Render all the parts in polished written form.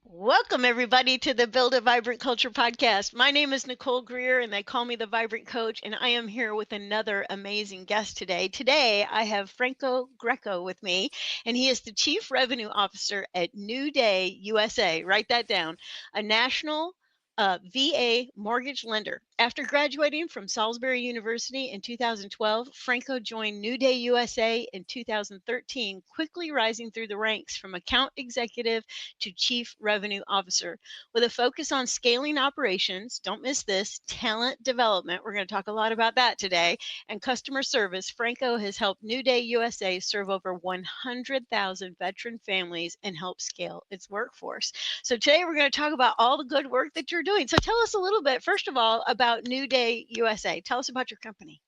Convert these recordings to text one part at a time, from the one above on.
Welcome, everybody, to the Build a Vibrant Culture podcast. My name is Nicole Greer, and they call me the Vibrant Coach, and I am here with another amazing guest today. Today, I have Franco Greco with me, and he is the Chief Revenue Officer at NewDay USA. Write that down. A national VA mortgage lender. After graduating from Salisbury University in 2012, Franco joined NewDay USA in 2013, quickly rising through the ranks from account executive to Chief Revenue Officer. With a focus on scaling operations, don't miss this, talent development, we're going to talk a lot about that today, and customer service, Franco has helped NewDay USA serve over 100,000 veteran families and help scale its workforce. So today we're going to talk about all the good work that you're doing. So tell us a little bit, first of all, about NewDay USA. Tell us about your company.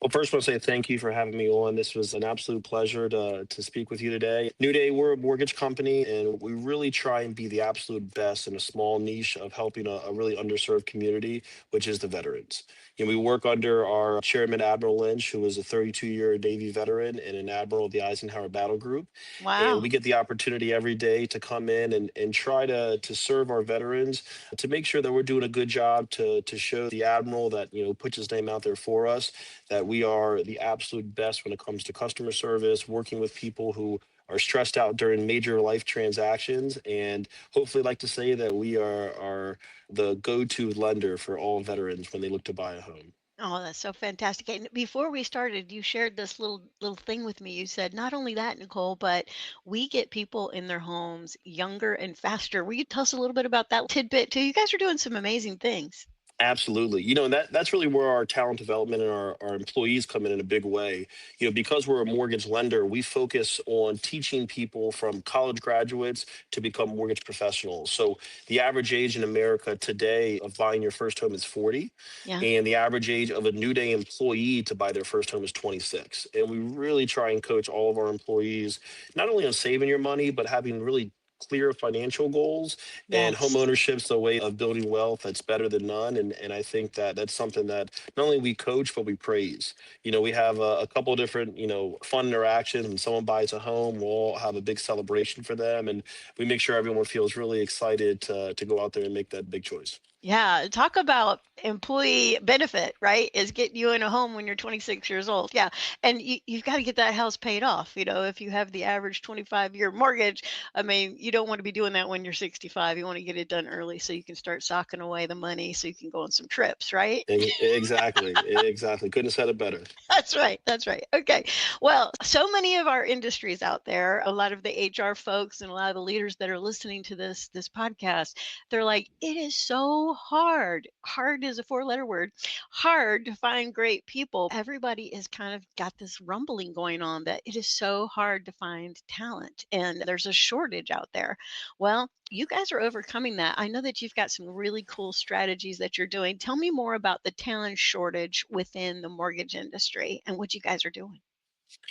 Well, first, I want to say thank you for having me on. This was an absolute pleasure to speak with you today. New Day, we're a mortgage company, and we really try and be the absolute best in a small niche of helping a really underserved community, which is the veterans. We work under our chairman, Admiral Lynch, who was a 32-year Navy veteran and an admiral of the Eisenhower Battle Group. And Wow. we get the opportunity every day to come in and try to serve our veterans, to make sure that we're doing a good job to show the admiral that, puts his name out there for us, that we are the absolute best when it comes to customer service, working with people who are stressed out during major life transactions, and hopefully like to say that we are the go-to lender for all veterans when they look to buy a home. Oh, that's so fantastic. And before we started, you shared this little thing with me. You said not only that, Nicole, but we get people in their homes younger and faster. Will you tell us a little bit about that tidbit too? You guys are doing some amazing things. Absolutely. And that's really where our talent development and our employees come in a big way. Because we're a mortgage lender, we focus on teaching people from college graduates to become mortgage professionals. So the average age in America today of buying your first home is 40, Yeah. and the average age of a New Day employee to buy their first home is 26. And we really try and coach all of our employees not only on saving your money, but having really clear financial goals, and home Yes. ownership's a way of building wealth that's better than none. And I think that that's something that not only we coach, but we praise. We have a couple of different, fun interactions. When someone buys a home, we'll all have a big celebration for them. And we make sure everyone feels really excited to go out there and make that big choice. Yeah, talk about employee benefit, right? Is getting you in a home when you're 26 years old. Yeah. And you've got to get that house paid off. If you have the average 25-year mortgage, I mean, you don't want to be doing that when you're 65. You want to get it done early so you can start socking away the money so you can go on some trips, right? Exactly. Exactly. Couldn't have said it better. That's right. That's right. Okay. Well, so many of our industries out there, a lot of the HR folks and a lot of the leaders that are listening to this podcast, they're like, it is so hard. Hard is a four-letter word. Hard to find great people. Everybody is kind of got this rumbling going on that it is so hard to find talent and there's a shortage out there. Well, you guys are overcoming that. I know that you've got some really cool strategies that you're doing. Tell me more about the talent shortage within the mortgage industry and what you guys are doing.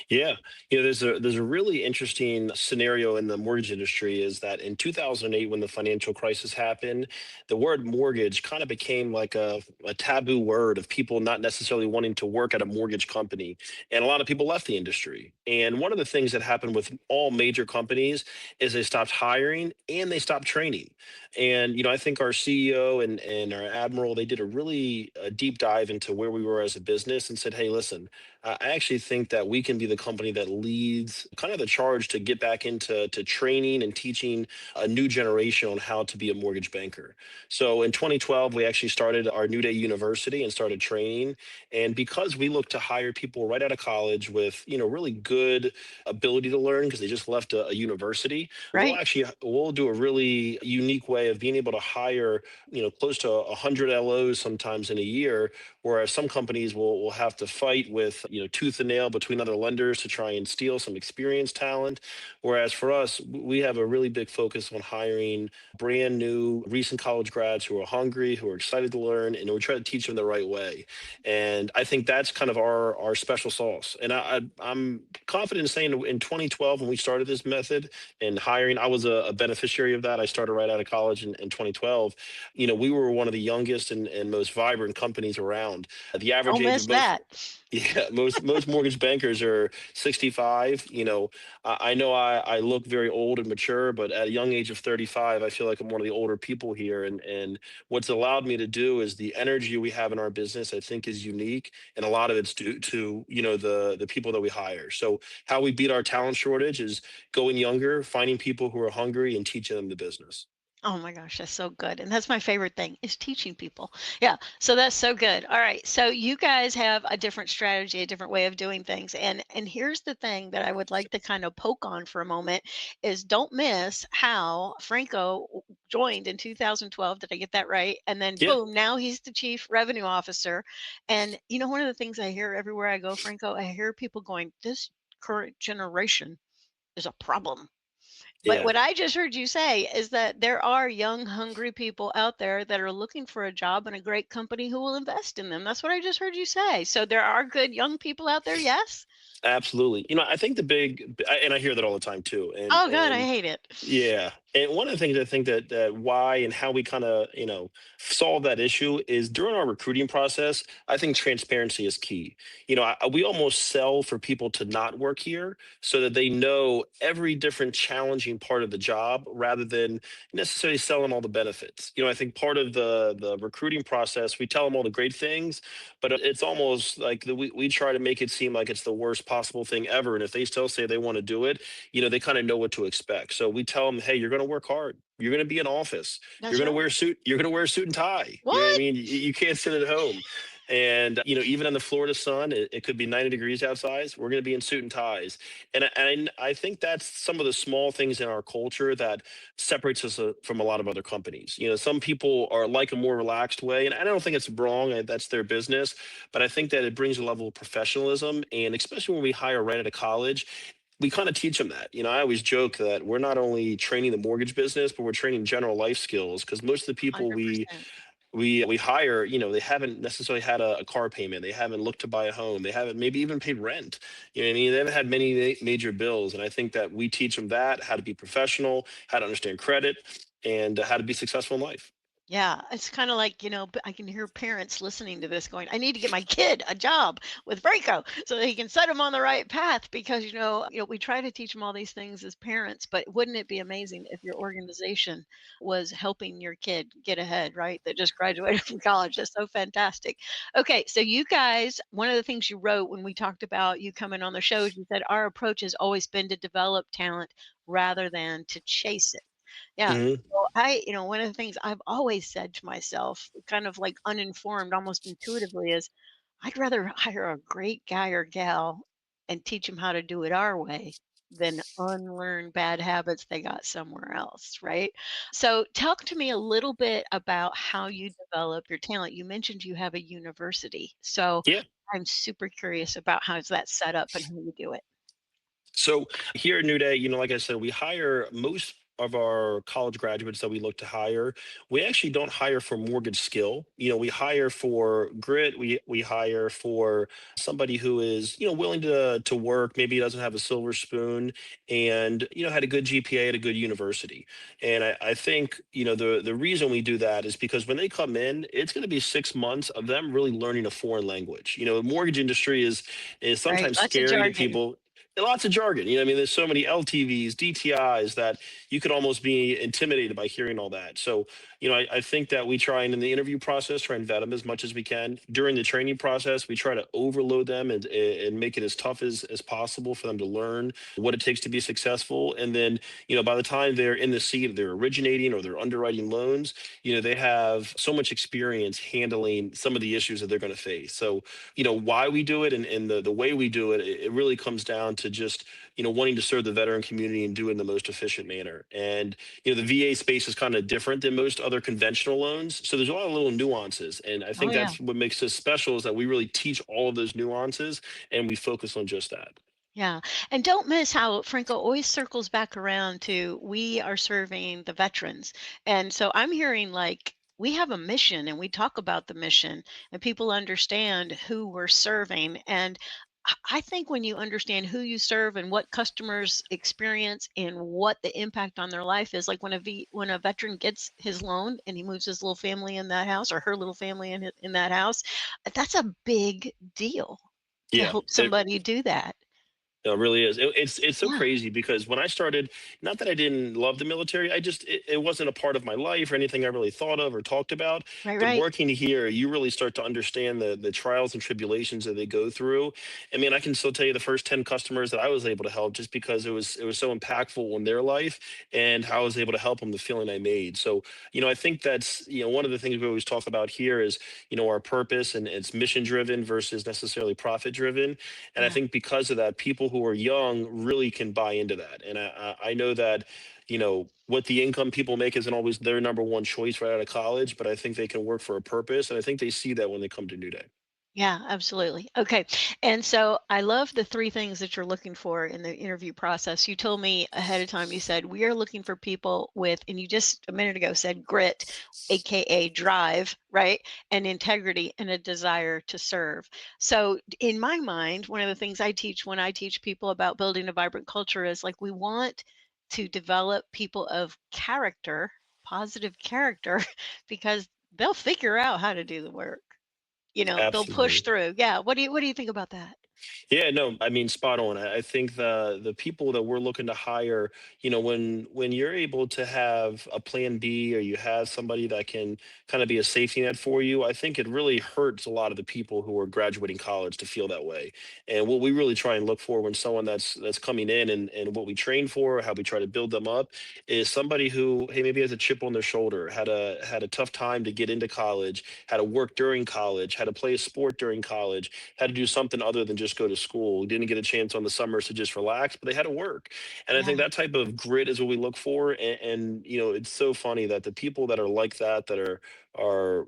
Yeah, there's a really interesting scenario in the mortgage industry is that in 2008, when the financial crisis happened, the word mortgage kind of became like a taboo word of people not necessarily wanting to work at a mortgage company, and a lot of people left the industry. And one of the things that happened with all major companies is they stopped hiring and they stopped training. And I think our CEO and our admiral, they did a really deep dive into where we were as a business and said, hey, listen, I actually think that we can be the company that leads kind of the charge to get back into training and teaching a new generation on how to be a mortgage banker. So in 2012, we actually started our New Day University and started training. And because we look to hire people right out of college with, really good ability to learn because they just left a university, Right. we'll do a really unique way of being able to hire, close to 100 LOs sometimes in a year, whereas some companies will have to fight with tooth and nail between other lenders to try and steal some experienced talent. Whereas for us, we have a really big focus on hiring brand new recent college grads who are hungry, who are excited to learn, and we try to teach them the right way. And I think that's kind of our special sauce. And I'm confident in saying in 2012 when we started this method and hiring, I was a beneficiary of that. I started right out of college in 2012. We were one of the youngest and most vibrant companies around. around. The average Don't age of miss most that. yeah, most mortgage bankers are 65. I know I look very old and mature, but at a young age of 35, I feel like I'm one of the older people here. And what's allowed me to do is the energy we have in our business, I think, is unique, and a lot of it's due to the people that we hire. So how we beat our talent shortage is going younger, finding people who are hungry, and teaching them the business. Oh my gosh, that's so good. And that's my favorite thing is teaching people. Yeah. So that's so good. All right. So you guys have a different strategy, a different way of doing things. And here's the thing that I would like to kind of poke on for a moment is don't miss how Franco joined in 2012. Did I get that right? And then Yeah. boom, now he's the chief revenue officer. And one of the things I hear everywhere I go, Franco, I hear people going, this current generation is a problem. But Yeah. what I just heard you say is that there are young, hungry people out there that are looking for a job in a great company who will invest in them. That's what I just heard you say. So there are good young people out there, yes? Absolutely. I think and I hear that all the time too. And Oh god, I and hate it. yeah, and one of the things I think that why and how we kind of solve that issue is during our recruiting process. I think transparency is key. We almost sell for people to not work here so that they know every different challenging part of the job rather than necessarily selling all the benefits. I think part of the recruiting process, we tell them all the great things, but it's almost like we try to make it seem like it's the worst possible thing ever. And if they still say they want to do it, they kind of know what to expect. So we tell them, hey, you're going to work hard. You're going to be in office. You're That's going to right. wear a suit. You're going to wear a suit and tie. You know what I What? mean? You can't sit at home. And even in the Florida sun, it could be 90 degrees outside. We're going to be in suit and ties. And I think that's some of the small things in our culture that separates us from a lot of other companies. Some people are like a more relaxed way, and I don't think it's wrong. That's their business, but I think that it brings a level of professionalism, and especially when we hire right out of college, we kind of teach them that. I always joke that we're not only training the mortgage business, but we're training general life skills because most of the people we 100%. we hire, they haven't necessarily had a car payment, they haven't looked to buy a home, they haven't maybe even paid rent. What I mean? They haven't had many major bills, and I think that we teach them that how to be professional, how to understand credit, and how to be successful in life. Yeah, it's kind of like, I can hear parents listening to this going, I need to get my kid a job with Franco so that he can set him on the right path because, we try to teach them all these things as parents, but wouldn't it be amazing if your organization was helping your kid get ahead, right? That just graduated from college. That's so fantastic. Okay, so you guys, one of the things you wrote when we talked about you coming on the show, is you said our approach has always been to develop talent rather than to chase it. Yeah. Mhm. So one of the things I've always said to myself, kind of like uninformed, almost intuitively, is I'd rather hire a great guy or gal and teach them how to do it our way than unlearn bad habits they got somewhere else, right? So, talk to me a little bit about how you develop your talent. You mentioned you have a university. So, Yeah. I'm super curious about how's that set up and how you do it. So here at New Day, like I said, we hire most of our college graduates that we look to hire. We actually don't hire for mortgage skill. We hire for grit. We hire for somebody who is, willing to work. Maybe doesn't have a silver spoon, and had a good GPA at a good university. And I think the reason we do that is because when they come in, it's going to be 6 months of them really learning a foreign language. The mortgage industry is Right. sometimes Lots of scary to jargon. people. Lots of jargon. I mean, there's so many LTVs, DTIs that you could almost be intimidated by hearing all that. So, I think that we try and in the interview process, try and vet them as much as we can. During the training process, we try to overload them and make it as tough as possible for them to learn what it takes to be successful. And then, by the time they're in the seat, they're originating or they're underwriting loans, they have so much experience handling some of the issues that they're going to face. So, why we do it and the way we do it, it really comes down to just wanting to serve the veteran community and do it in the most efficient manner. And the VA space is kind of different than most other conventional loans, so there's a lot of little nuances, and I Oh, think yeah. that's what makes us special is that we really teach all of those nuances and we focus on just that. Yeah. And don't miss how Franco always circles back around to we are serving the veterans. And so I'm hearing like we have a mission and we talk about the mission and people understand who we're serving. And I think when you understand who you serve and what customers experience and what the impact on their life is, like when a veteran gets his loan and he moves his little family in that house or her little family in that house, that's a big deal to Yeah, help somebody do that. no, it really is. It's so Yeah, crazy because when I started, not that I didn't love the military, it wasn't a part of my life or anything I really thought of or talked about. right, But right. working here, you really start to understand the trials and tribulations that they go through. I mean, I can still tell you the first 10 customers that I was able to help just because it was so impactful in their life and how I was able to help them, the feeling I made. So, I think that's, one of the things we always talk about here is, our purpose, and it's mission driven versus necessarily profit driven. And I Yeah. think because of that, people who are young really can buy into that. And I know that, what the income people make isn't always their number one choice right out of college, but I think they can work for a purpose. And I think they see that when they come to New Day. Yeah, absolutely. Okay. And so I love the three things that you're looking for in the interview process. You told me ahead of time, you said, we are looking for people with, and you just a minute ago said grit, AKA drive, right? And integrity and a desire to serve. So, in my mind, one of the things I teach when I teach people about building a vibrant culture is like we want to develop people of character, positive character, because they'll figure out how to do the work. They'll push Absolutely. through. Yeah, what do you think about that? Yeah, no, I mean, spot on. I think the people that we're looking to hire, when you're able to have a plan B, or you have somebody that can kind of be a safety net for you, I think it really hurts a lot of the people who are graduating college to feel that way. And what we really try and look for when someone that's coming in, and what we train for, how we try to build them up, is somebody who, hey, maybe has a chip on their shoulder, had a tough time to get into college, had to work during college, had to play a sport during college, had to do something other than just go to school. Didn't get a chance on the summers to just relax, but they had to work. And I think Yeah. that type of grit is what we look for. And it's so funny that the people that are like that, that are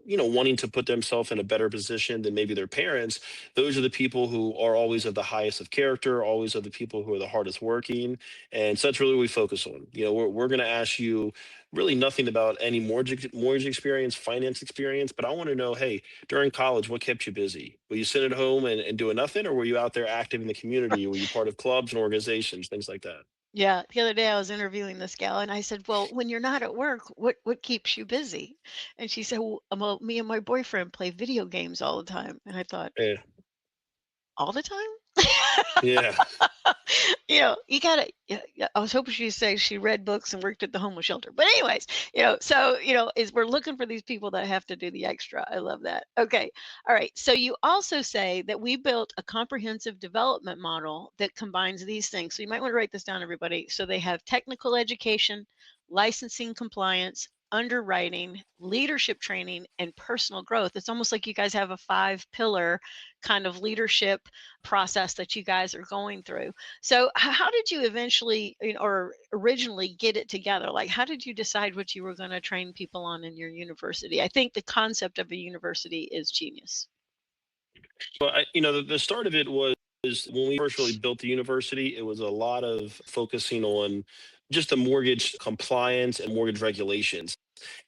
wanting to put themselves in a better position than maybe their parents, those are the people who are always of the highest of character, always are the people who are the hardest working. And so that's really what we focus on. We're going to ask you really nothing about any mortgage experience, finance experience, but I want to know, hey, during college, what kept you busy? Were you sitting at home and doing nothing, or were you out there active in the community? Were you part of clubs and organizations, things like that? Yeah, the other day I was interviewing this gal and I said, "Well, when you're not at work, what keeps you busy?" And she said, "Well, me and my boyfriend play video games all the time." And I thought, Yeah, "All the time?" yeah, You gotta. Yeah, yeah, I was hoping she'd say she read books and worked at the homeless shelter. But anyways, so is we're looking for these people that have to do the extra. I love that. Okay, all right. So you also say that we built a comprehensive development model that combines these things. So you might want to write this down, everybody. So they have technical education, licensing compliance, underwriting, leadership training, and personal growth. It's almost like you guys have a five-pillar kind of leadership process that you guys are going through. So, how did you eventually, or originally get it together? Like, how did you decide what you were going to train people on in your university? I think the concept of a university is genius. but the start of it was when we first really built the university. It was a lot of focusing on just the mortgage compliance and mortgage regulations.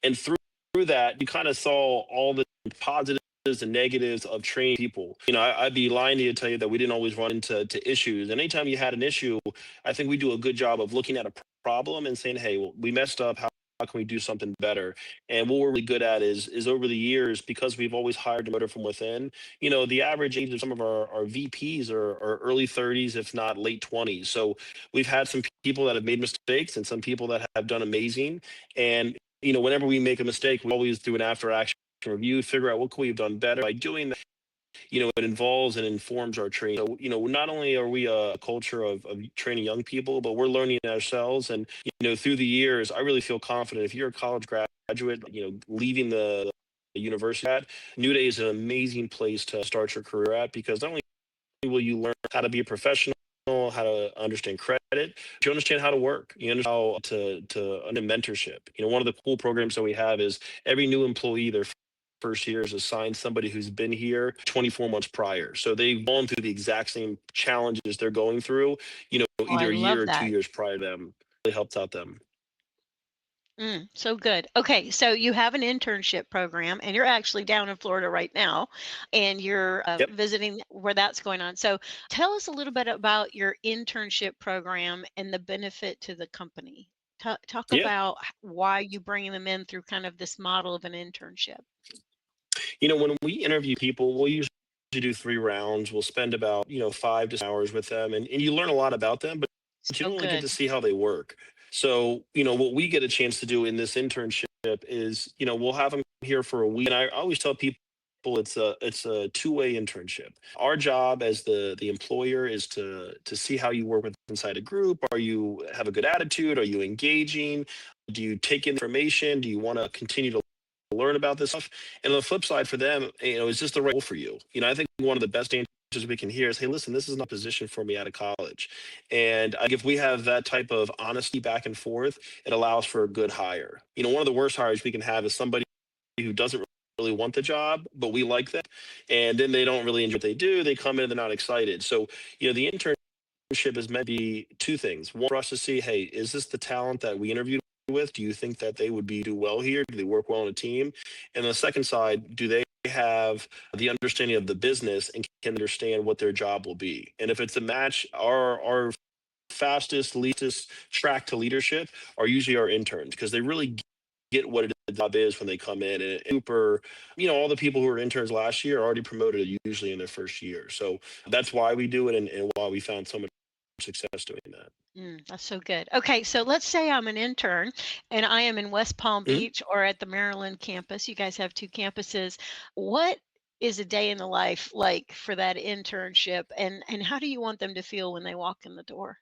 And through that, you kind of saw all the positives and negatives of training people. I'd be lying to you to tell you that we didn't always run into issues. And anytime you had an issue, I think we do a good job of looking at a problem and saying, hey, well, we messed up. How can we do something better? And what we're really good at is over the years, because we've always hired a motor from within. The average age of some of our VPs are early 30s, if not late 20s. So we've had some people that have made mistakes and some people that have done amazing. And whenever we make a mistake, we always do an after action review, figure out what can we have done better. By doing that, it involves and informs our training. So, not only are we a culture of training young people, but we're learning ourselves. And, through the years, I really feel confident if you're a college graduate, leaving the university at, New Day is an amazing place to start your career at, because not only will you learn how to be a professional, how to understand credit, but you understand how to work. You understand how to under mentorship. One of the cool programs that we have is every new employee, their first year is assigned somebody who's been here 24 months prior. So they've gone through the exact same challenges they're going through, Oh, I either a year love or two that. years prior to them. Really helps out them. So good. Okay, so you have an internship program, and you're actually down in Florida right now, and you're Yep. visiting where that's going on. So tell us a little bit about your internship program and the benefit to the company. Talk Yeah. about why you bring them in through kind of this model of an internship. When we interview people, we'll usually do 3 rounds. We'll spend about, 5 to 6 hours with them, and you learn a lot about them, but you So don't really get good. to see how they work. So, what we get a chance to do in this internship is, we'll have them here for a week. And I always tell people it's a two-way internship. Our job as the employer is to see how you work with inside a group. Are you have a good attitude? Are you engaging? Do you take in information? Do you want to continue to learn about this stuff? And on the flip side for them, is this the right role for you? I think one of the best answers we can hear is, hey, listen, this is not a position for me out of college. And I think if we have that type of honesty back and forth, it allows for a good hire. One of the worst hires we can have is somebody who doesn't really want the job, but we like them. And then they don't really enjoy what they do. They come in and they're not excited. So, the internship is meant to be two things. One, for us to see, hey, is this the talent that we interviewed with? Do you think that they would do well here? Do they work well on a team? And on the second side, do they have the understanding of the business and can understand what their job will be? And if it's a match, our fastest, leastest track to leadership are usually our interns because they really get what the job is when they come in. And super, all the people who were interns last year are already promoted usually in their first year. So that's why we do it and why we found so much success doing that. That's so good. Okay, so let's say I'm an intern and I am in West Palm Mhm. Beach or at the Maryland campus. You guys have two campuses. What is a day in the life like for that internship, and how do you want them to feel when they walk in the door?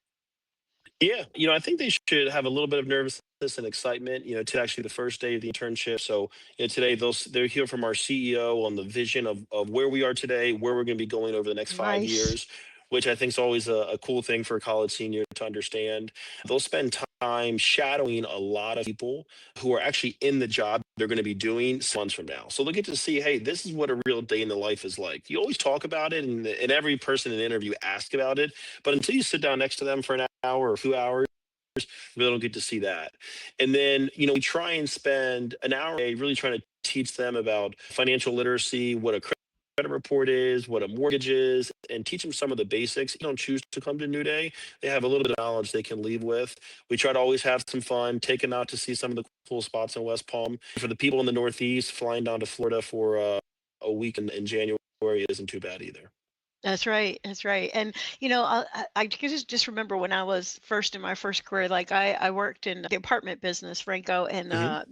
Yeah, I think they should have a little bit of nervousness and excitement, to actually the first day of the internship. So, today they'll hear from our CEO on the vision of where we are today, where we're going to be going over the next five Nice. years, which I think is always a cool thing for a college senior to understand. They'll spend time shadowing a lot of people who are actually in the job they're going to be doing 6 months from now. So they'll get to see, hey, this is what a real day in the life is like. You always talk about it, and every person in the interview asks about it, but until you sit down next to them for an hour or 2 hours, really don't get to see that. And then, we try and spend an hour a day really trying to teach them about financial literacy, what a credit report is, what a mortgage is, and teach them some of the basics. You don't choose to come to New Day. They have a little bit of knowledge they can leave with. We try to always have some fun, take them out to see some of the cool spots in West Palm. For the people in the Northeast, flying down to Florida for a week in January isn't too bad either. That's right. That's right. And I just remember when I was first in my first career, like I worked in the apartment business, Franco, and Hmm.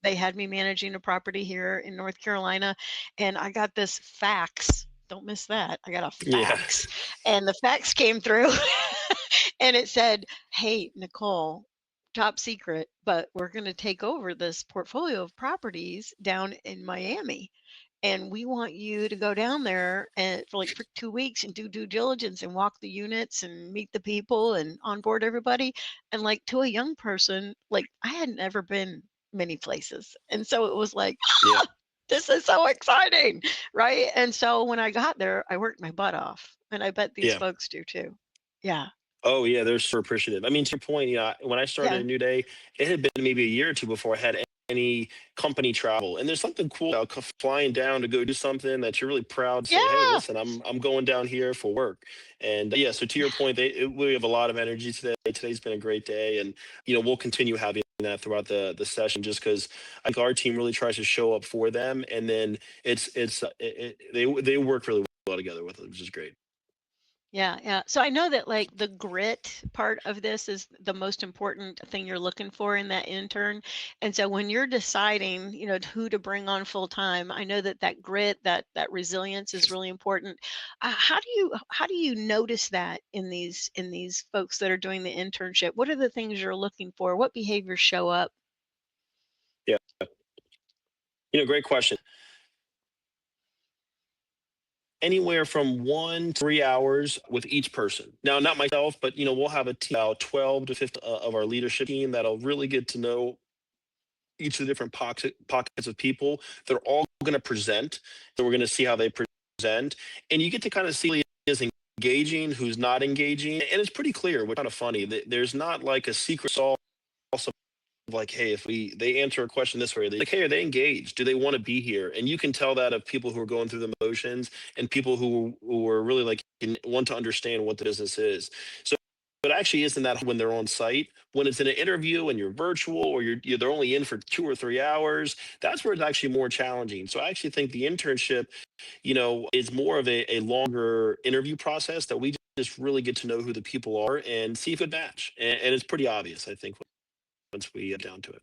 they had me managing a property here in North Carolina, and I got this fax. Don't miss that. I got a Yeah. fax, and the fax came through, and it said, "Hey, Nicole, top secret, but we're going to take over this portfolio of properties down in Miami. And we want you to go down there and for 2 weeks and do due diligence and walk the units and meet the people and onboard everybody." And like to a young person, like I hadn't ever been many places. And so it was like, Yeah. this is so exciting. Right. And so when I got there, I worked my butt off. And I bet these Yeah. folks do too. Yeah. Oh yeah, they're super appreciative. I mean, to your point, when I started Yeah. a New Day, it had been maybe a year or two before I had any company travel. And there's something cool about flying down to go do something that you're really proud to say, "Hey, Yeah. listen, I'm going down here for work." And yeah, so to your point, we have a lot of energy today. Today's been a great day, and we'll continue having that throughout the session, just because I think our team really tries to show up for them, and then they work really well together with it, which is great. Yeah, yeah. So I know that like the grit part of this is the most important thing you're looking for in that intern. And so when you're deciding, who to bring on full time, I know that that grit, that resilience is really important. How do you notice that in these folks that are doing the internship? What are the things you're looking for? What behaviors show up? Yeah, great question. Anywhere from 1 to 3 hours with each person. Now, not myself, but we'll have a team about 12 to 15 of our leadership team that'll really get to know each of the different pockets of people. They're all going to present, so we're going to see how they present, and you get to kind of see who is engaging, who's not engaging, and it's pretty clear. Which is kind of funny. There's not like a secret sauce like, hey, if they answer a question this way, they like, hey, are they engaged? Do they want to be here? And you can tell that of people who are going through the motions and people who are really like want to understand what the business is. So it actually isn't that when they're on site. When it's in an interview and you're virtual or they're only in for 2 or 3 hours, that's where it's actually more challenging. So I actually think the internship, is more of a longer interview process that we just really get to know who the people are and see if it match. And it's pretty obvious, I think, once we get down to it.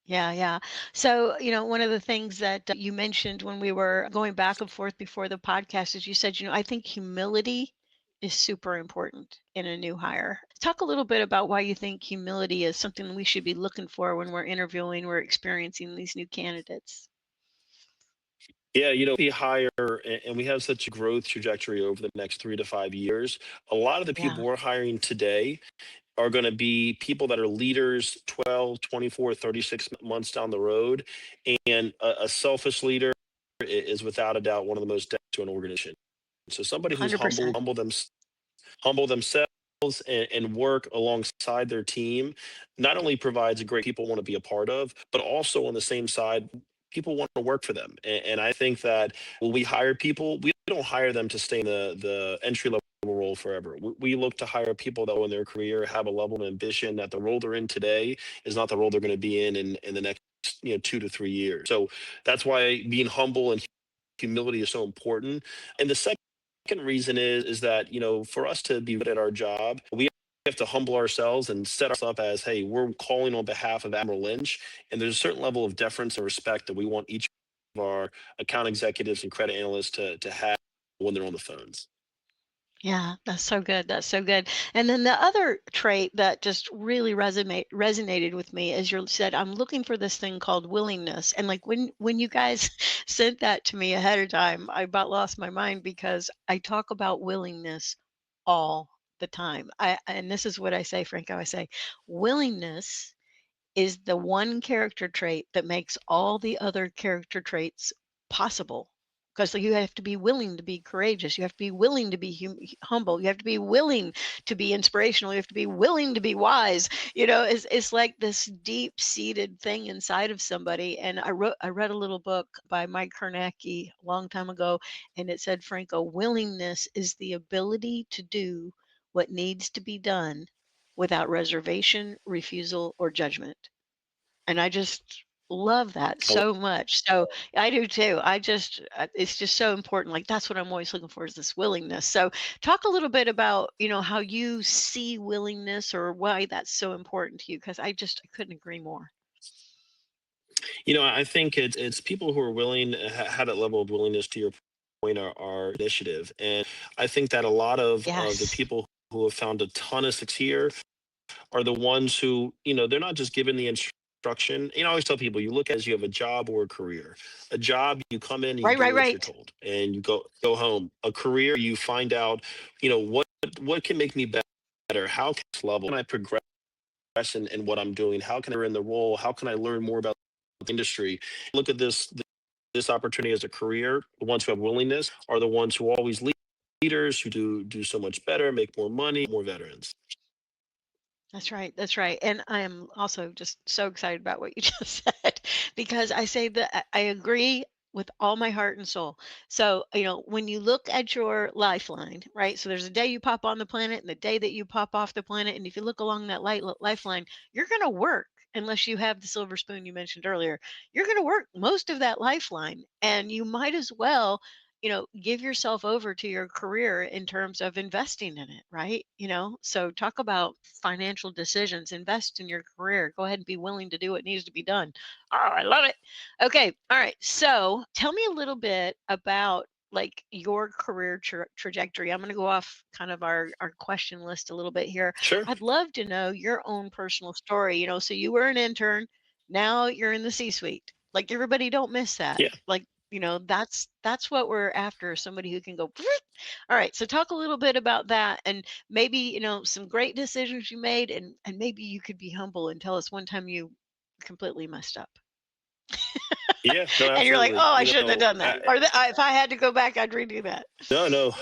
Yeah, yeah. So, one of the things that you mentioned when we were going back and forth before the podcast is you said, I think humility is super important in a new hire. Talk a little bit about why you think humility is something we should be looking for when we're interviewing, we're experiencing these new candidates. Yeah, we hire and we have such a growth trajectory over the next 3 to 5 years. A lot of the Yeah, people we're hiring today are going to be people that are leaders 12, 24, 36 months down the road. And a selfish leader is without a doubt one of the most detrimental to an organization. So somebody who's 100%. humble themselves and work alongside their team not only provides a great people want to be a part of, but also on the same side, people want to work for them. And I think that when we hire people, we don't hire them to stay in the entry level role forever. We look to hire people that in their career have a level of ambition that the role they're in today is not the role they're going to be in the next 2 to 3 years. So that's why being humble and humility is so important. And the second reason is that for us to be good at our job, we have to humble ourselves and set ourselves up as, hey, we're calling on behalf of Admiral Lynch, and there's a certain level of deference and respect that we want each of our account executives and credit analysts to have when they're on the phones. Yeah, that's so good. That's so good. And then the other trait that just really resonated with me is you said, I'm looking for this thing called willingness. And like when you guys sent that to me ahead of time, I about lost my mind because I talk about willingness all the time. And this is what I say, Franco. I say, willingness is the one character trait that makes all the other character traits possible. Because you have to be willing to be courageous. You have to be willing to be humble. You have to be willing to be inspirational. You have to be willing to be wise. It's like this deep seated thing inside of somebody. And I read a little book by Mike Carnacki a long time ago, and it said, Franco, willingness is the ability to do what needs to be done without reservation, refusal, or judgment. And I just love that I so much. So I do too. It's just so important. Like that's what I'm always looking for is this willingness. So talk a little bit about, how you see willingness or why that's so important to you. Cause I couldn't agree more. I think it's people who are willing, have that level of willingness to your point are initiative. And I think that a lot of the Yes. people who have found a ton of success here are the ones who, they're not just given the instruction. I always tell people you look as you have a job or a career. A job, you come in and you Right, do right, what you're right. told and you go home. A career, you find out, what can make me better? How can I progress in what I'm doing? How can I in the role? How can I learn more about the industry? Look at this opportunity as a career. The ones who have willingness are the ones who always leaders who do so much better, make more money, more veterans. That's right. That's right. And I am also just so excited about what you just said because I say that I agree with all my heart and soul. So, when you look at your lifeline, right? So there's a day you pop on the planet and the day that you pop off the planet. And if you look along that lifeline, you're going to work unless you have the silver spoon you mentioned earlier. You're going to work most of that lifeline and you might as well give yourself over to your career in terms of investing in it, right? So talk about financial decisions, invest in your career, go ahead and be willing to do what needs to be done. Oh, I love it. Okay. All right. So tell me a little bit about like your career trajectory. I'm going to go off kind of our question list a little bit here. Sure. I'd love to know your own personal story. So you were an intern, now you're in the C suite. Like everybody don't miss that. Yeah. Like that's what we're after, somebody who can go all right. So talk a little bit about that and maybe some great decisions you made and maybe you could be humble and tell us one time you completely messed up Yeah. No, and you're like, absolutely. oh, I shouldn't have done that, or if I had to go back I'd redo that. No, no.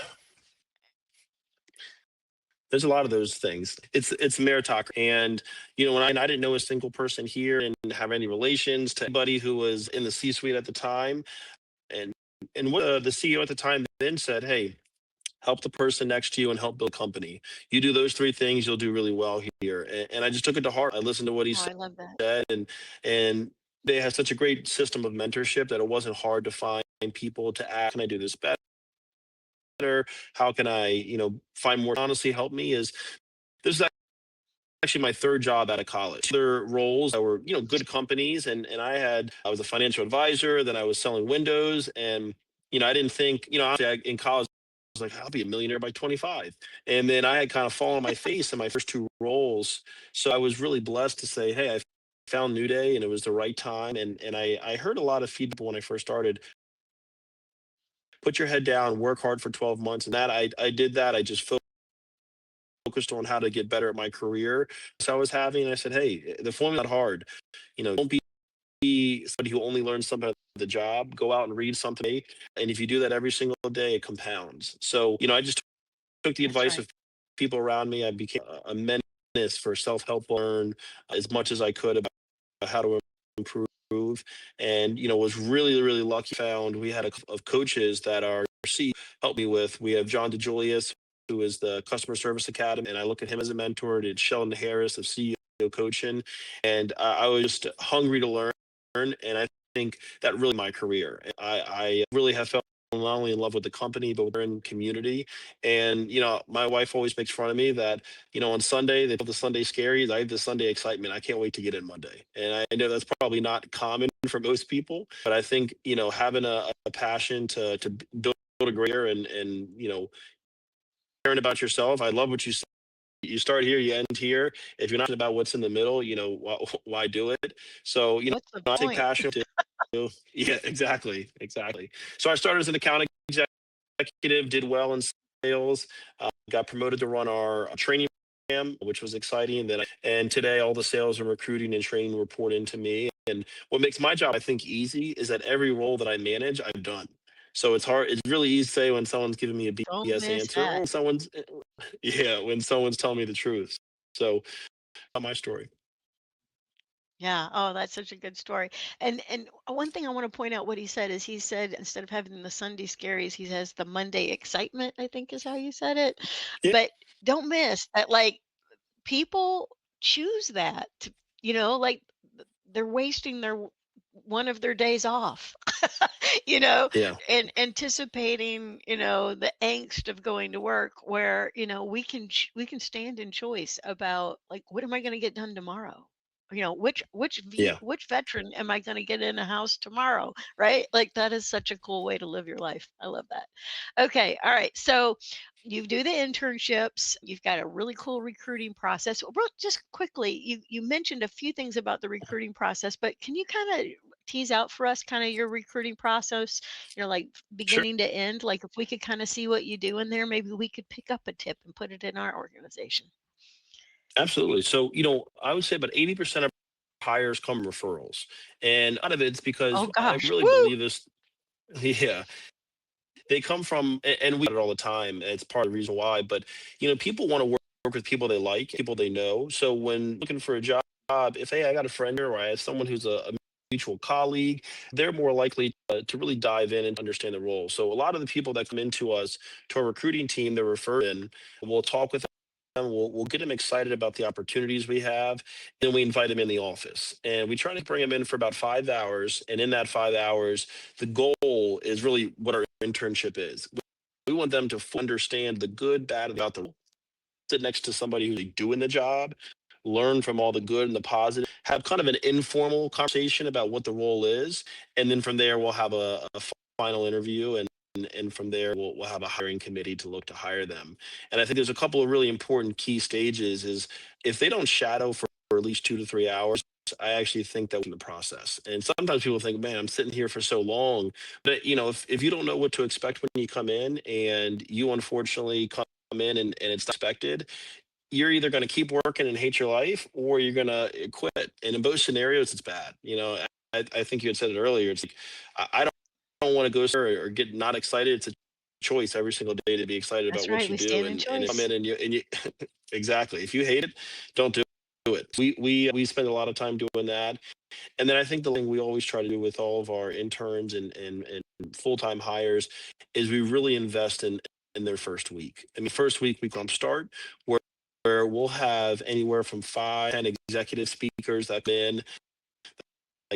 There's a lot of those things. It's meritocracy, and when I didn't know a single person here and have any relations to anybody who was in the C-suite at the time, and what the CEO at the time then said, "Hey, help the person next to you and help build a company. You do those three things, you'll do really well here." And I just took it to heart. I listened to what he Oh, I love that. said, and they had such a great system of mentorship that it wasn't hard to find people to ask, "Can I do this better? How can I, find more?" Honestly, help me is this is actually my third job out of college. Other roles that were, good companies, and I was a financial advisor. Then I was selling windows, and I didn't think, honestly, in college, I was like, I'll be a millionaire by 25, and then I had kind of fallen on my face in my first two roles. So I was really blessed to say, hey, I found New Day, and it was the right time. And I heard a lot of feedback when I first started. Put your head down, work hard for 12 months, and that I did that. I just focused on how to get better at my career. So I was having, and I said, hey, the formula not hard. Don't be somebody who only learns something at the job. Go out and read something, and if you do that every single day, it compounds. So I just took the That's advice right. of people around me. I became a menace for self-help, learn as much as I could about how to improve, and was really, really lucky. Found we had a couple of coaches that our CEO helped me with. We have John DeJulius, who is the Customer Service Academy, and I look at him as a mentor. Did Sheldon Harris of CEO Coaching, and I was just hungry to learn, and I think that really my career. I really have felt not only in love with the company but with their community. And my wife always makes fun of me that on Sunday they put the Sunday Scaries. I have the Sunday excitement. I can't wait to get in Monday. And I know that's probably not common for most people, but I think having a passion to build a career, and caring about yourself. I love what you said. You start here, you end here. If you're not about what's in the middle, why do it? So What's the I take point? passion to. Yeah, exactly. So I started as an account executive, did well in sales, got promoted to run our training program, which was exciting. And today all the sales and recruiting and training report into me. And what makes my job, I think, easy is that every role that I manage, I've done. So it's hard. It's really easy to say when someone's giving me a Don't BS miss answer, that. or yeah, when someone's telling me the truth. So, my story. Yeah. Oh, that's such a good story. And one thing I want to point out what he said is he said instead of having the Sunday scaries, he has the Monday excitement, I think is how you said it. Yeah, But don't miss that like people choose that to, like they're wasting one of their days off, you know, yeah, and anticipating, the angst of going to work where, we can stand in choice about like what am I going to get done tomorrow? yeah. Which veteran am I going to get in a house tomorrow, right? Like that is such a cool way to live your life. I love that. Okay, all right. So you do the internships. You've got a really cool recruiting process. Just quickly, you mentioned a few things about the recruiting process, but can you kind of tease out for us kind of your recruiting process, like Sure. beginning to end? Like if we could kind of see what you do in there, maybe we could pick up a tip and put it in our organization. Absolutely. So, I would say about 80% of hires come referrals. And out of it's because Oh I gosh, really woo! believe this. Yeah, they come from, and we do it all the time. It's part of the reason why. But, people want to work with people they like, people they know. So when looking for a job, if, hey, I got a friend here, or I have someone who's a mutual colleague, they're more likely to really dive in and understand the role. So a lot of the people that come into us, to our recruiting team, they're referred in, we'll talk with them, we'll get them excited about the opportunities we have, and we invite them in the office. And we try to bring them in for about 5 hours. And in that 5 hours, the goal is really what our internship is. We want them to understand the good, bad about the role, sit next to somebody who's doing the job, learn from all the good and the positive, have kind of an informal conversation about what the role is, and then from there we'll have a final interview, and from there we'll have a hiring committee to look to hire them. And I think there's a couple of really important key stages. Is if they don't shadow for at least 2 to 3 hours, I actually think that was in the process. And sometimes people think, man, I'm sitting here for so long. But if you don't know what to expect when you come in, and you unfortunately come in and it's not expected, you're either going to keep working and hate your life, or you're going to quit. And in both scenarios, it's bad. I think you had said it earlier. It's like, I don't want to go there or get not excited. It's a choice every single day to be excited That's about what right. you We do, stand in and come choice. in and you exactly. If you hate it, don't do it. We spend a lot of time doing that. And then I think the thing we always try to do with all of our interns and full-time hires is we really invest in their first week. I mean, first week we come start where we'll have anywhere from 5 10 executive speakers that come in,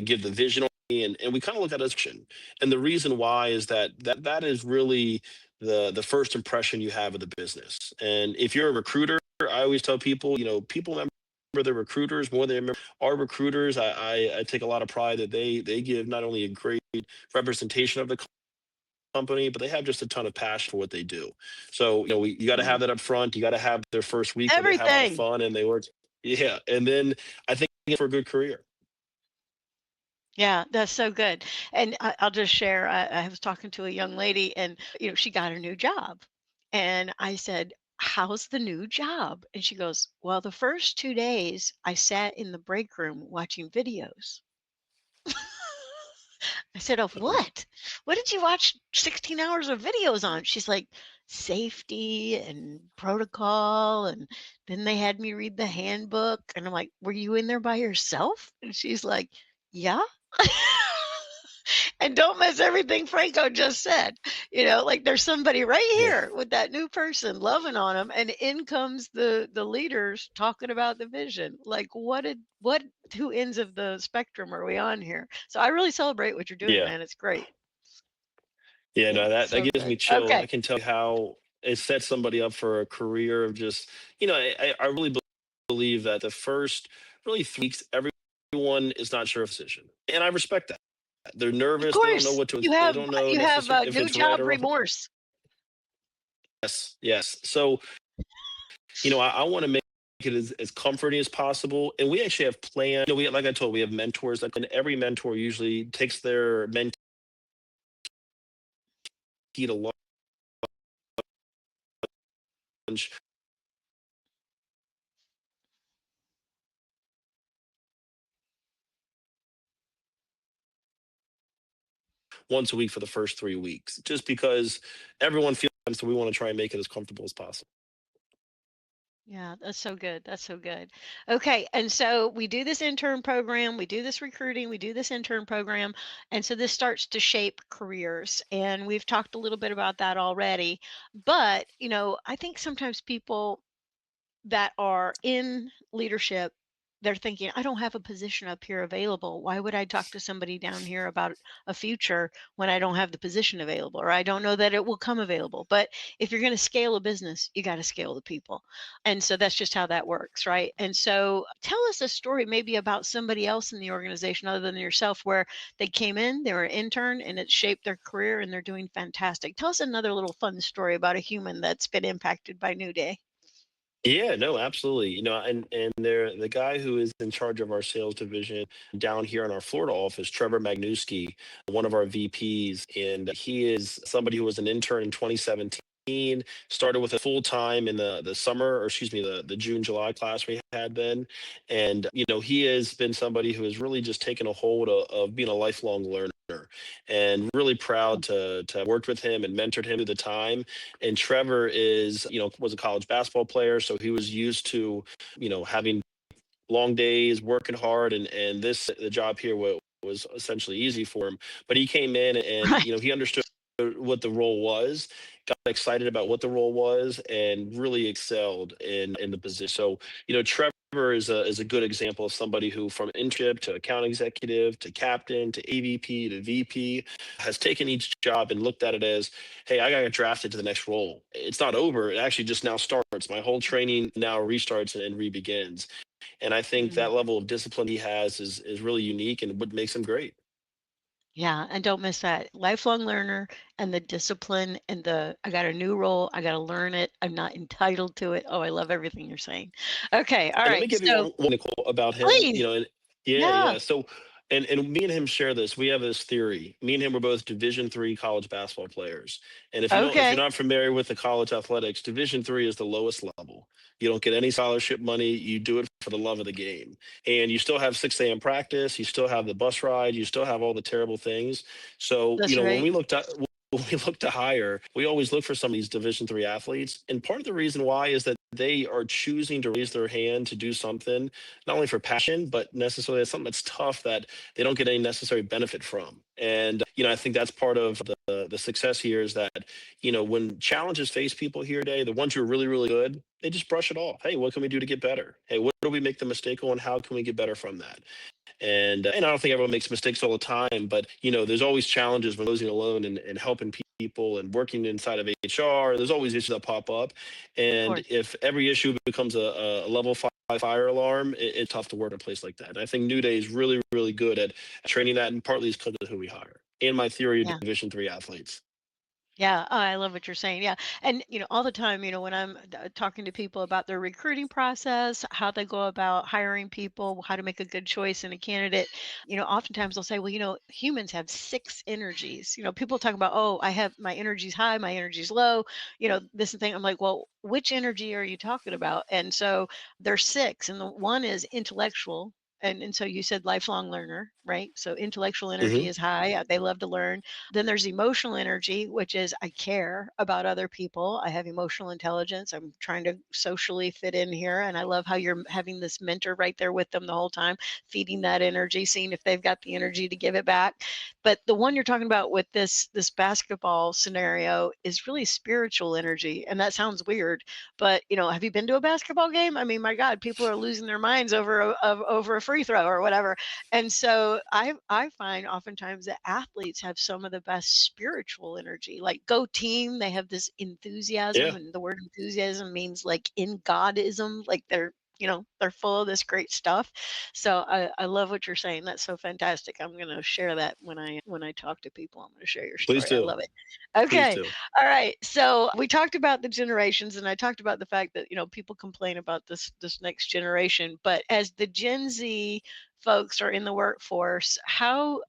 give the vision, and we kind of look at it as action. And the reason why is that is really the first impression you have of the business. And if you're a recruiter, I always tell people, people remember the recruiters more than they remember our recruiters. I take a lot of pride that they give not only a great representation of the company, but they have just a ton of passion for what they do. So, you got to have Mm. that up front. You got to have their first week where they have a lot of Everything. fun and they work. Yeah. And then I think for a good career. Yeah, that's so good. And I'll just share. I was talking to a young lady, and she got a new job, and I said, "How's the new job?" And she goes, "Well, the first 2 days, I sat in the break room watching videos." I said, "Of what? What did you watch 16 hours of videos on?" She's like, "Safety and protocol." And then they had me read the handbook. And I'm like, "Were you in there by yourself?" And she's like, "Yeah." And don't miss everything Franco just said. Like there's somebody right Yeah. here with that new person loving on them, and in comes the leaders talking about the vision. Like what two ends of the spectrum are we on here? So I really celebrate what you're doing, Yeah. man. It's great. Yeah, Yeah, no, that so gives good. me chills. Okay. I can tell you how it sets somebody up for a career of just, I really believe that the first really 3 weeks, everyone is not sure of decision. And I respect that. They're Of nervous. They don't know course. what to, You they have don't know you have necessarily if new it's right job or wrong. remorse. Yes, yes. So, I want to make it as comforting as possible. And we actually have plans. Like I told, we have mentors. Like, and every mentor usually takes their mentee to lunch once a week for the first 3 weeks, just because everyone feels, so we want to try and make it as comfortable as possible. Yeah, that's so good. That's so good. Okay, and so we do this intern program, we do this recruiting, we do this intern program, and so this starts to shape careers. And we've talked a little bit about that already. But, I think sometimes people that are in leadership, they're thinking, I don't have a position up here available. Why would I talk to somebody down here about a future when I don't have the position available, or I don't know that it will come available? But if you're going to scale a business, you got to scale the people. And so that's just how that works, right? And so tell us a story maybe about somebody else in the organization other than yourself where they came in, they were an intern, and it shaped their career and they're doing fantastic. Tell us another little fun story about a human that's been impacted by New Day. Yeah, no, absolutely. And they're the guy who is in charge of our sales division down here in our Florida office, Trevor Magnuski, one of our VPs, and he is somebody who was an intern in 2017. Started with a full time in the summer, or excuse me, the June July class we had then, and he has been somebody who has really just taken a hold of being a lifelong learner, and really proud to have worked with him and mentored him through the time. And Trevor is, was a college basketball player, so he was used to, having long days, working hard, and the job here was essentially easy for him. But he came in and Right. he understood what the role was, got excited about what the role was, and really excelled in the position. So Trevor is a good example of somebody who, from internship to account executive to captain to AVP to VP, has taken each job and looked at it as, hey, I got to get drafted to the next role. It's not over. It actually just now starts. My whole training now restarts and re-begins. And I think Mm. that level of discipline he has is really unique and what makes him great. Yeah, and don't miss that. Lifelong learner and the discipline and I got a new role. I got to learn it. I'm not entitled to it. Oh, I love everything you're saying. Okay. All And let me right. give you So one Nicole, about him. please. And yeah, Yeah. yeah. So, and me and him share this. We have this theory. Me and him were both Division III college basketball players. And if you're Okay. not familiar with the college athletics, Division III is the lowest level. You don't get any scholarship money. You do it for the love of the game, and you still have 6 a.m. practice. You still have the bus ride. You still have all the terrible things. So That's when right. when we look to hire, we always look for some of these Division III athletes. And part of the reason why is that they are choosing to raise their hand to do something, not only for passion, but necessarily it's something that's tough that they don't get any necessary benefit from. And, I think that's part of the success here is that, when challenges face people here today, the ones who are really, really good, they just brush it off. Hey, what can we do to get better? Hey, what do we make the mistake on? How can we get better from that? And I don't think everyone makes mistakes all the time, but there's always challenges when closing a loan and helping people and working inside of HR. There's always issues that pop up, Of and course. if every issue becomes a level 5 fire alarm, it's tough to work in a place like that. And I think NewDay is really, really good at training that, and partly is because of who we hire and my theory of Yeah. Division III athletes. Yeah, oh, I love what you're saying. Yeah. And, all the time, when I'm talking to people about their recruiting process, how they go about hiring people, how to make a good choice in a candidate, oftentimes they'll say, well, humans have six energies. People talk about, oh, I have my energy's high, my energy's low, this and thing. I'm like, well, which energy are you talking about? And so there's six, and the one is intellectual. And so you said lifelong learner, right? So intellectual energy Hmm. is high. They love to learn. Then there's emotional energy, which is I care about other people. I have emotional intelligence. I'm trying to socially fit in here. And I love how you're having this mentor right there with them the whole time, feeding that energy, seeing if they've got the energy to give it back. But the one you're talking about with this basketball scenario is really spiritual energy. And that sounds weird, but have you been to a basketball game? I mean, my God, people are losing their minds over a free throw or whatever. And so I find oftentimes that athletes have some of the best spiritual energy. Like go team, they have this enthusiasm, Yeah, and the word enthusiasm means like in Godism, like they're full of this great stuff. So I love what you're saying. That's so fantastic. I'm going to share that when I talk to people. I'm going to share your please story. I do. love it. Please Okay. do. All right. So we talked about the generations, and I talked about the fact that people complain about this next generation, but as the Gen Z folks are in the workforce, how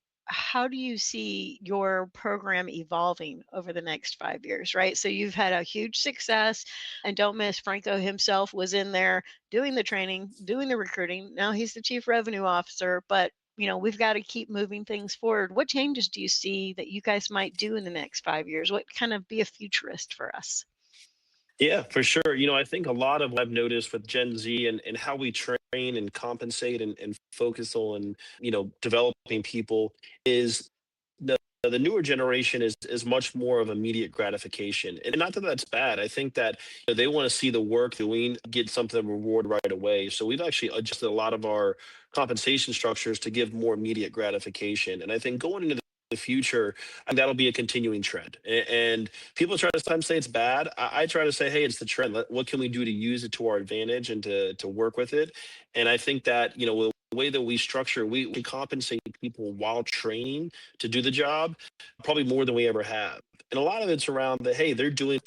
do you see your program evolving over the next 5 years, right? So you've had a huge success, and don't miss Franco himself was in there doing the training, doing the recruiting. Now he's the chief revenue officer, but we've got to keep moving things forward. What changes do you see that you guys might do in the next 5 years? What kind of be a futurist for us? Yeah, for sure. I think a lot of what I've noticed with Gen Z and how we train and compensate and focus on, developing people is the newer generation is much more of immediate gratification. And not that that's bad. I think that they want to see the work doing, get something reward right away. So we've actually adjusted a lot of our compensation structures to give more immediate gratification. And I think going into the future, I think that'll be a continuing trend. And people try to sometimes say it's bad. I try to say, hey, it's the trend. What can we do to use it to our advantage and to work with it? And I think that, the way that we structure, we compensate people while training to do the job, probably more than we ever have. And a lot of it's around that, hey, they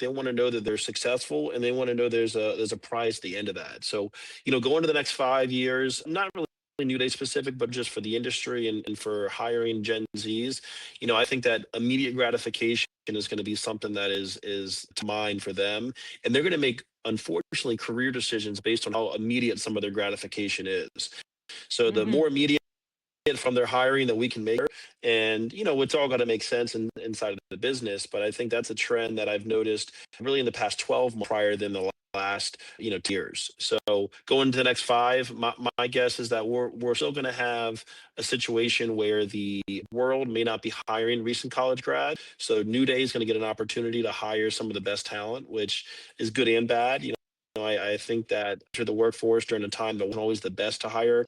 want to know that they're successful, and they want to know there's a prize at the end of that. So, going to the next 5 years, not really New Day specific, but just for the industry and for hiring Gen Zs, I think that immediate gratification is going to be something that is to mind for them. And they're going to make, unfortunately, career decisions based on how immediate some of their gratification is. So the Hmm. more immediate from their hiring that we can make, and it's all got to make sense inside of the business. But I think that's a trend that I've noticed really in the past 12 months prior than the last 2 years. So going to the next five, my guess is that we're still going to have a situation where the world may not be hiring recent college grads. So New Day is going to get an opportunity to hire some of the best talent, which is good and bad. I think that to the workforce during a time that wasn't always the best to hire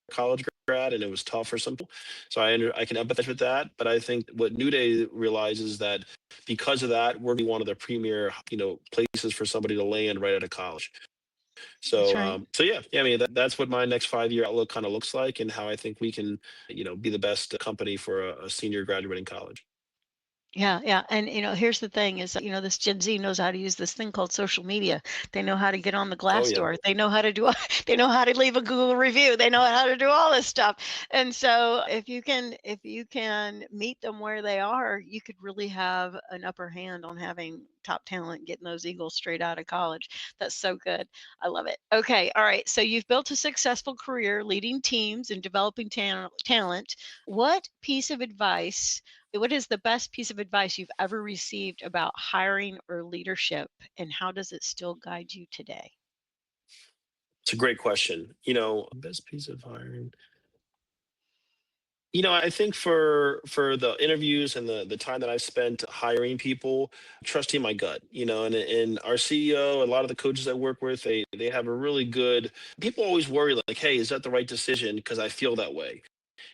college grad, and it was tough for some people. So I can empathize with that. But I think what New Day realizes that because of that, we're gonna be one of the premier places for somebody to land right out of college. That's So right. yeah. I mean that's what my next 5 year outlook kind of looks like, and how I think we can be the best company for a senior graduating college. Yeah, yeah. And here's the thing is, this Gen Z knows how to use this thing called social media. They know how to get on the Oh yeah. Glassdoor. They know how to do they know how to leave a Google review. They know how to do all this stuff. And so if you can meet them where they are, you could really have an upper hand on having top talent, getting those Eagles straight out of college. That's so good. I love it. Okay. All right. So you've built a successful career leading teams and developing talent. What piece of advice, what is the best piece of advice you've ever received about hiring or leadership, and how does it still guide you today? It's a great question. Best piece of hiring. I think for the interviews and the time that I've spent hiring people, trusting my gut, and our CEO, a lot of the coaches I work with, they have a really good. People always worry like, hey, is that the right decision? Because I feel that way.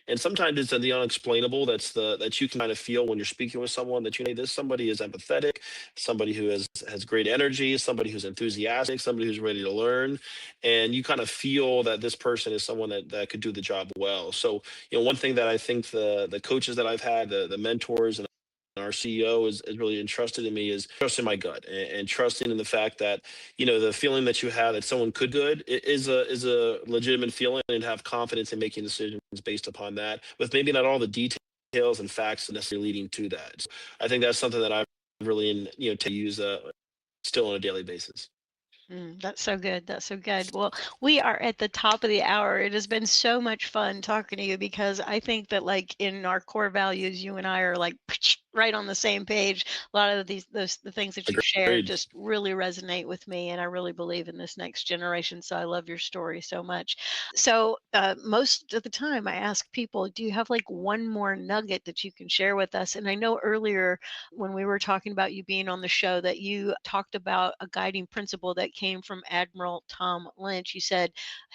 And sometimes it's the unexplainable that you can kind of feel when you're speaking with someone that this somebody is empathetic, somebody who has great energy, somebody who's enthusiastic, somebody who's ready to learn, and you kind of feel that this person is someone that could do the job well. So one thing that I think the coaches that I've had, the mentors and our CEO is really entrusted in me is trusting my gut and trusting in the fact that the feeling that you have that someone could good is a legitimate feeling, and have confidence in making decisions based upon that, with maybe not all the details and facts necessarily leading to that. So I think that's something that I've really to use still on a daily basis. That's so good. That's so good. Well, we are at the top of the hour. It has been so much fun talking to you, because I think that, like, in our core values, you and I are like right on the same page. A lot of the things that you shared Agreed. just really resonate with me, and I really believe in this next generation. So I love your story so much. So most of the time, I ask people, do you have like one more nugget that you can share with us? And I know earlier when we were talking about you being on the show that you talked about a guiding principle that came from Admiral Tom Lynch.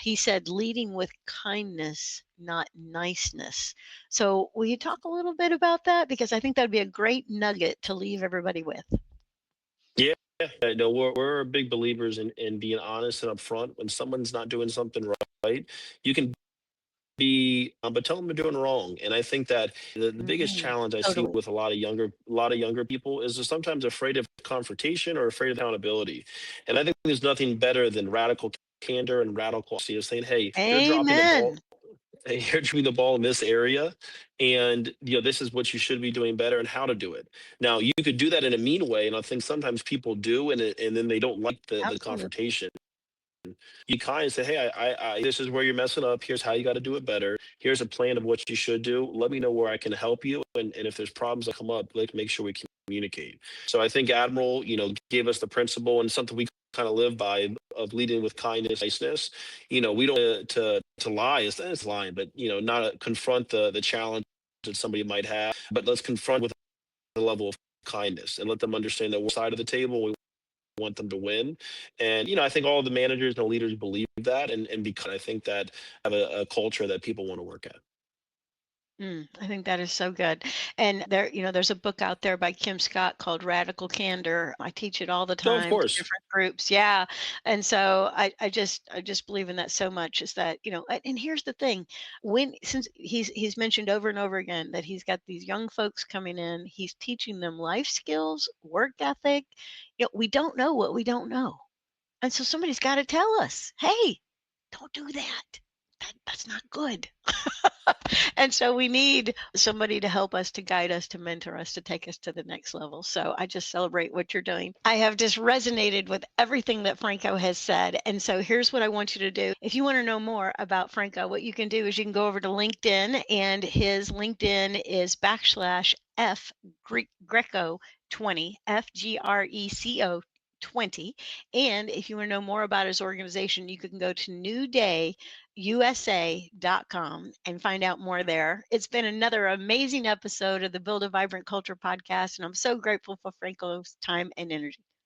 He said leading with kindness, not niceness. So will you talk a little bit about that? Because I think that'd be a great nugget to leave everybody with. Yeah. Yeah, no, we're big believers in being honest and upfront. When someone's not doing something right, you can but tell them they're doing wrong. And I think that the biggest Mhm. challenge I see Totally. with a lot of younger people is they're sometimes afraid of confrontation or afraid of accountability. And I think there's nothing better than radical candor and radical honesty of saying, hey, you're dropping the ball. Amen. Hey, you're dropping the ball in this area, and this is what you should be doing better and how to do it. Now, you could do that in a mean way, and I think sometimes people do, and then they don't like the Absolutely. confrontation. You kind of say, hey, this is where you're messing up. Here's how you got to do it better. Here's a plan of what you should do. Let me know where I can help you. And if there's problems that come up, like, make sure we communicate. So I think Admiral, gave us the principle, and something we kind of live by, of leading with kindness, niceness. We don't to lie. It's lying, but not confront the challenge that somebody might have, but let's confront with a level of kindness and let them understand that we're side of the table. We want them to win. And, I think all the managers and leaders believe that. And because I think that have a culture that people want to work at. I think that is so good. And there's a book out there by Kim Scott called Radical Candor. I teach it all the No, of time to course. different groups. Yeah. And so I just believe in that so much, is that, and here's the thing. Since he's mentioned over and over again that he's got these young folks coming in, he's teaching them life skills, work ethic. We don't know what we don't know. And so somebody's got to tell us, hey, don't do that. That's not good. And so we need somebody to help us, to guide us, to mentor us, to take us to the next level. So I just celebrate what you're doing. I have just resonated with everything that Franco has said. And so here's what I want you to do. If you want to know more about Franco, what you can do is you can go over to LinkedIn, and his LinkedIn is /F Greco 20, FGRECO 20. And if you want to know more about his organization, you can go to NewDayUSA.com and find out more there. It's been another amazing episode of the Build a Vibrant Culture podcast, and I'm so grateful for Franco's time and energy.